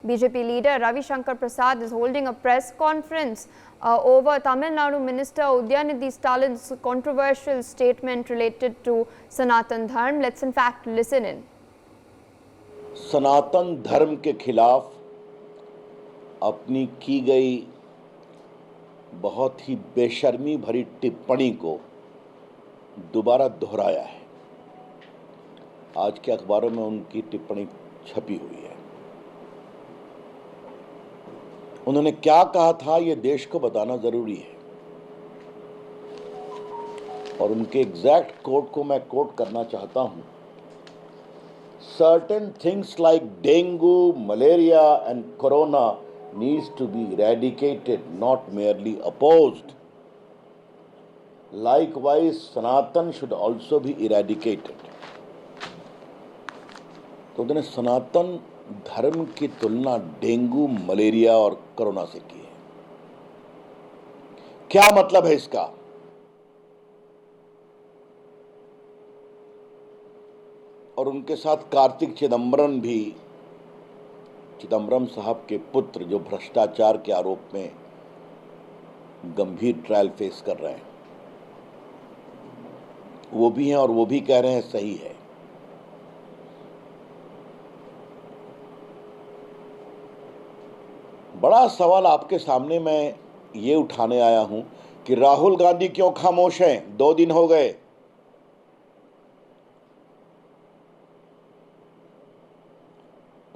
BJP leader Ravi Shankar Prasad is holding a press conference over Tamil Nadu Minister Udyanidhi Stalin's controversial statement related to Sanatan Dharm. Let's in fact listen in. सनातन धर्म के खिलाफ अपनी की गई बहुत ही बेशर्मी भरी टिप्पणी को दोबारा दोहराया है। आज के अखबारों में उनकी टिप्पणी छपी हुई है। उन्होंने क्या कहा था ये देश को बताना जरूरी है और उनके एग्जैक्ट कोट को मैं कोट करना चाहता हूं। Certain things like dengue, malaria and corona needs to be eradicated, not merely opposed. Likewise, Sanatan should also be eradicated. तो उन्होंने सनातन धर्म की तुलना डेंगू, मलेरिया और कोरोना से की है। क्या मतलब है इसका? और उनके साथ कार्तिक चिदम्बरम साहब के पुत्र जो भ्रष्टाचार के आरोप में गंभीर ट्रायल फेस कर रहे हैं, वो भी हैं और वो भी कह रहे हैं सही है। बड़ा सवाल आपके सामने मैं ये उठाने आया हूं कि राहुल गांधी क्यों खामोश हैं? 2 दिन हो गए।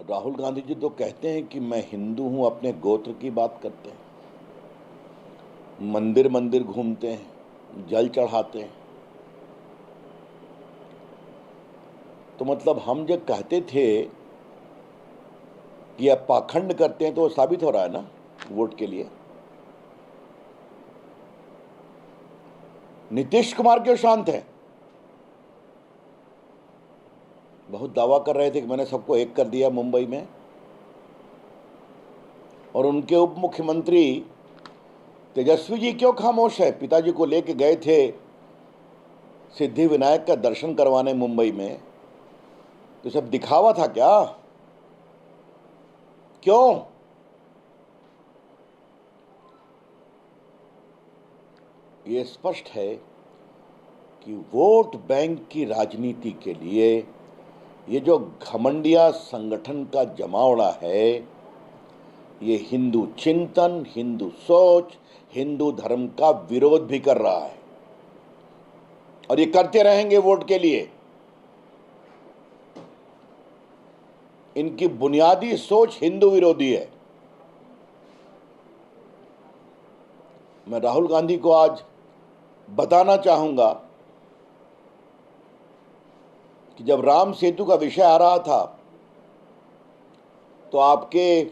राहुल गांधी जी तो कहते हैं कि मैं हिंदू हूं, अपने गोत्र की बात करते हैं, मंदिर मंदिर घूमते हैं, जल चढ़ाते हैं। तो मतलब हम जब कहते थे कि आप पाखंड करते हैं तो वो साबित हो रहा है ना वोट के लिए। नीतीश कुमार क्यों शांत है? बहुत दावा कर रहे थे कि मैंने सबको एक कर दिया मुंबई में, और उनके उप मुख्यमंत्री तेजस्वी जी क्यों खामोश है? पिताजी को लेके गए थे सिद्धि विनायक का दर्शन करवाने मुंबई में, तो सब दिखावा था क्या? क्यों? ये स्पष्ट है कि वोट बैंक की राजनीति के लिए ये जो घमंडिया संगठन का जमावड़ा है, ये हिंदू चिंतन, हिंदू सोच, हिंदू धर्म का विरोध भी कर रहा है और ये करते रहेंगे वोट के लिए। इनकी बुनियादी सोच हिंदू विरोधी है। मैं राहुल गांधी को आज बताना चाहूंगा कि जब राम सेतु का विषय आ रहा था तो आपकी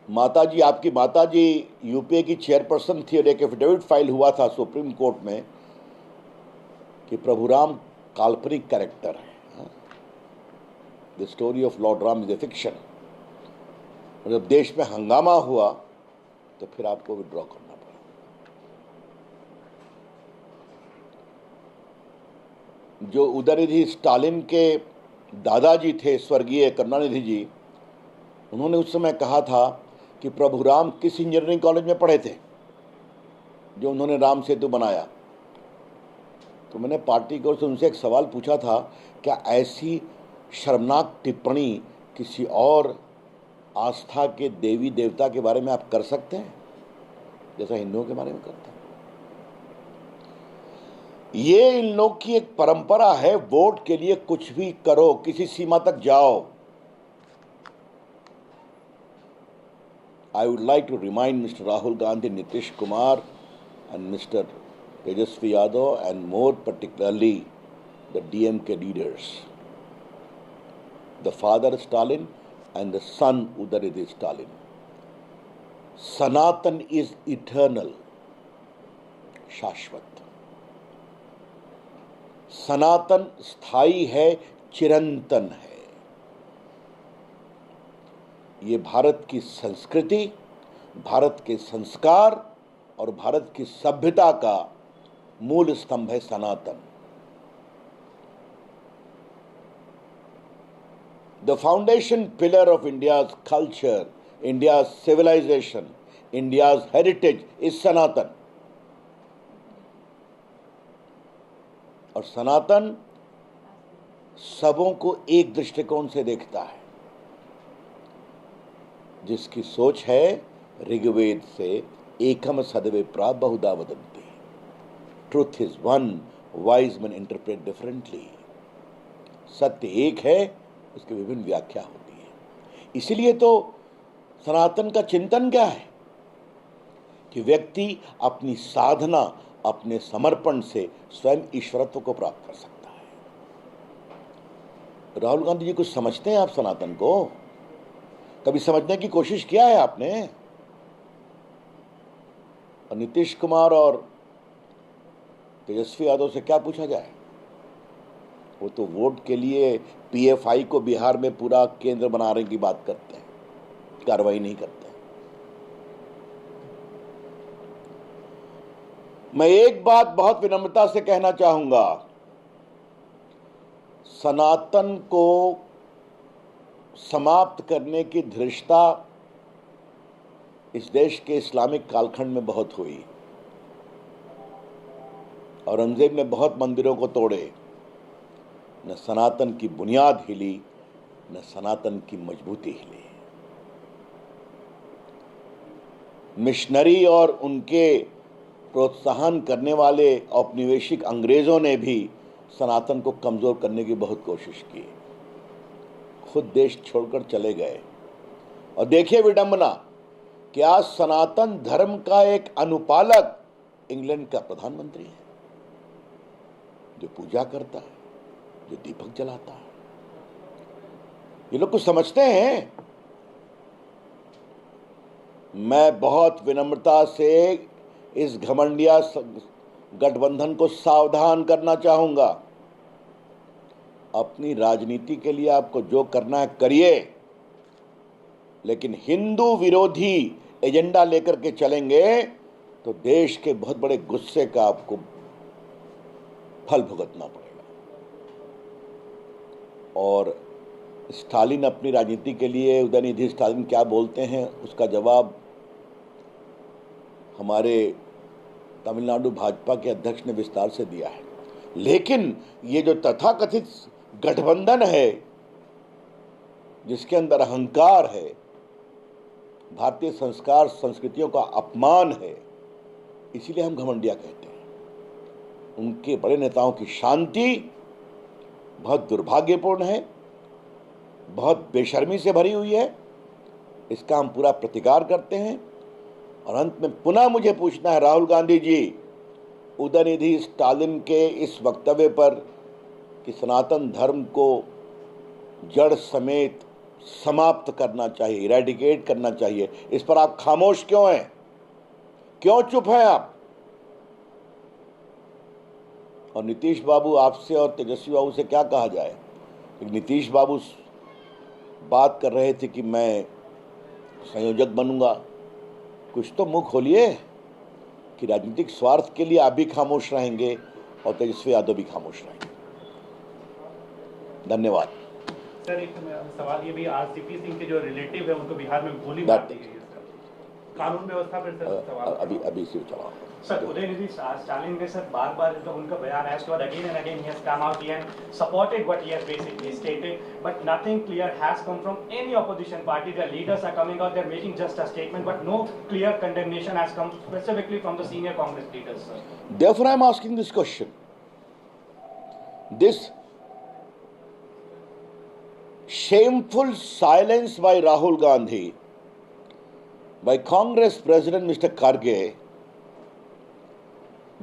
माताजी यूपीए की चेयरपर्सन थी और एक एफिडेविट फाइल हुआ था सुप्रीम कोर्ट में कि प्रभु राम काल्पनिक कैरेक्टर है। The story of Lord Ram is a fiction. और जब देश में हंगामा हुआ तो फिर आपको विड्रॉ करना पड़ा। जो उदयनिधि स्टालिन के दादाजी थे, स्वर्गीय करुणानिधि जी, उन्होंने उस समय कहा था कि प्रभु राम किस इंजीनियरिंग कॉलेज में पढ़े थे जो उन्होंने राम सेतु बनाया। तो मैंने पार्टी को उनसे एक सवाल पूछा था, क्या ऐसी शर्मनाक टिप्पणी किसी और आस्था के देवी देवता के बारे में आप कर सकते हैं जैसा हिंदुओं के बारे में करते हैं? ये इन लोग की एक परंपरा है, वोट के लिए कुछ भी करो, किसी सीमा तक जाओ। I would like to remind Mr. Rahul Gandhi, Nitish Kumar and Mr. Tejasvi Yadav and more particularly the DMK leaders, the father Stalin and the son Udayanithi Stalin. Sanatan is eternal, शाश्वत। सनातन स्थायी है, चिरंतन है। ये भारत की संस्कृति, भारत के संस्कार और भारत की सभ्यता का मूल स्तंभ है सनातन। The foundation pillar of India's culture, India's civilization, India's heritage is Sanatan. और सनातन सबों को एक दृष्टिकोण से देखता है, जिसकी सोच है ऋग्वेद से एकम सदविप्रा बहुधा वदन्ति, truth is one, wise man interpret differently. सत्य एक है, उसकी विभिन्न व्याख्या होती है। इसीलिए तो सनातन का चिंतन क्या है कि व्यक्ति अपनी साधना, अपने समर्पण से स्वयं ईश्वरत्व को प्राप्त कर सकता है। राहुल गांधी जी कुछ समझते हैं आप सनातन को? कभी समझने की कोशिश किया है आपने? और नीतीश कुमार और तेजस्वी यादव से क्या पूछा जाए? वो तो वोट के लिए पीएफआई को बिहार में पूरा केंद्र बनाने की बात करते हैं, कार्रवाई नहीं करते। मैं एक बात बहुत विनम्रता से कहना चाहूंगा, सनातन को समाप्त करने की धृष्टता इस देश के इस्लामिक कालखंड में बहुत हुई। औरंगजेब ने बहुत मंदिरों को तोड़े, न सनातन की बुनियाद हिली, न सनातन की मजबूती हिली। मिशनरी और उनके प्रोत्साहन करने वाले औपनिवेशिक अंग्रेजों ने भी सनातन को कमजोर करने की बहुत कोशिश की, खुद देश छोड़कर चले गए। और देखिए विडंबना कि आज सनातन धर्म का एक अनुपालक इंग्लैंड का प्रधानमंत्री है, जो पूजा करता है, जो दीपक जलाता है। ये लोग कुछ समझते हैं? मैं बहुत विनम्रता से इस घमंडिया गठबंधन को सावधान करना चाहूंगा। अपनी राजनीति के लिए आपको जो करना है करिए, लेकिन हिंदू विरोधी एजेंडा लेकर के चलेंगे तो देश के बहुत बड़े गुस्से का आपको फल भुगतना पड़ेगा। और स्टालिन अपनी राजनीति के लिए, उदयनिधि स्टालिन क्या बोलते हैं, उसका जवाब हमारे तमिलनाडु भाजपा के अध्यक्ष ने विस्तार से दिया है। लेकिन ये जो तथाकथित गठबंधन है, जिसके अंदर अहंकार है, भारतीय संस्कार संस्कृतियों का अपमान है, इसीलिए हम घमंडिया कहते हैं। उनके बड़े नेताओं की शांति बहुत दुर्भाग्यपूर्ण है, बहुत बेशर्मी से भरी हुई है। इसका हम पूरा प्रतिकार करते हैं। और अंत में पुनः मुझे पूछना है, राहुल गांधी जी, उदयनिधि स्टालिन के इस वक्तव्य पर कि सनातन धर्म को जड़ समेत समाप्त करना चाहिए, इरेडिकेट करना चाहिए, इस पर आप खामोश क्यों हैं? क्यों चुप हैं आप? और नीतीश बाबू, आपसे और तेजस्वी बाबू से क्या कहा जाए? नीतीश बाबू बात कर रहे थे कि मैं संयोजक बनूंगा। कुछ तो मुंह खोलिए कि राजनीतिक स्वार्थ के लिए आप भी खामोश रहेंगे और तेजस्वी यादव भी खामोश रहेंगे। धन्यवाद। सर, एक सवाल ये भी, आरसीपी सिंह के जो रिलेटिव है उनको बिहार में गोली मार दी गई है, कानून व्यवस्था पर सर सवाल। अभी इसी जवाब सर, उदयनिधि स्टालिन ने सर बार-बार जब उनका बयान आया, उसके बाद again and again he has come out and supported what he has basically stated, but nothing clear has come from any opposition party. The leaders are coming out, they're making just a statement, but no clear condemnation has come specifically from the senior Congress leaders, sir. Therefore, I am asking this question. This shameful silence by Rahul Gandhi, by Congress President Mr. Kharge,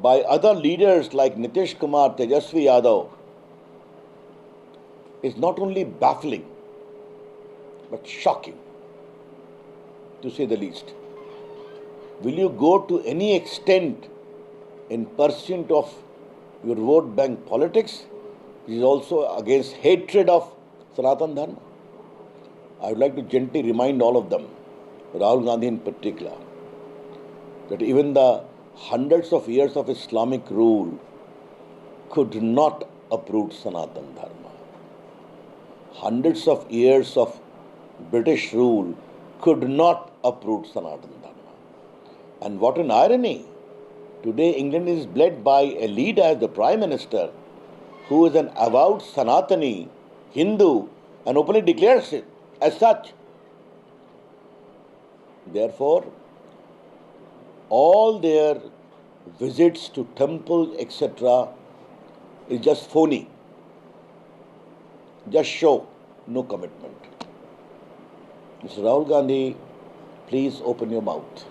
by other leaders like Nitish Kumar, Tejasvi Yadav, is not only baffling but shocking, to say the least. Will you go to any extent in pursuit of your vote bank politics? It is also against hatred of Sanatan Dharma. I would like to gently remind all of them, Rahul Gandhi in particular, that even the hundreds of years of Islamic rule could not uproot Sanatan Dharma. hundreds of years of British rule could not uproot Sanatana Dharma. And what an irony! Today England is led by a leader as the Prime Minister who is an avowed Sanatani Hindu and openly declares it as such. Therefore, all their visits to temples, etc., is just phony. Just show, no commitment. Mr. Rahul Gandhi, please open your mouth.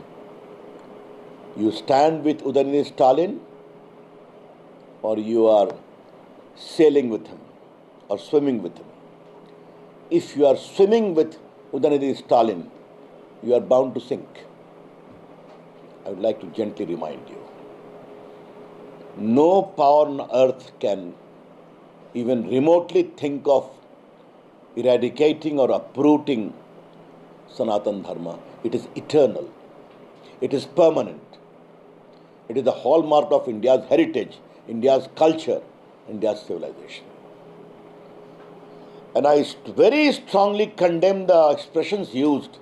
You stand with Udayanidhi Stalin, or you are sailing with him or swimming with him. If you are swimming with Udayanidhi Stalin, you are bound to sink. I would like to gently remind you. No power on earth can even remotely think of eradicating or uprooting Sanatana Dharma. It is eternal. It is permanent. It is the hallmark of India's heritage, India's culture, India's civilization. And I very strongly condemn the expressions used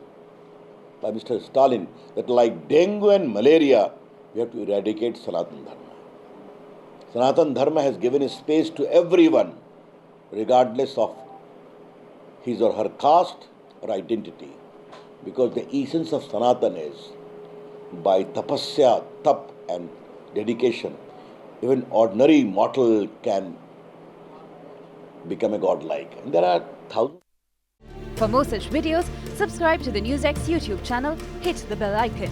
by Mr. Stalin that like dengue and malaria, we have to eradicate Sanatana Dharma. Sanatana Dharma has given a space to everyone, regardless of his or her caste or identity. Because the essence of Sanatana is, by tapasya, tap and dedication, even ordinary mortal can become a godlike. And there are thousands. For more such videos, subscribe to the NewsX YouTube channel, hit the bell icon.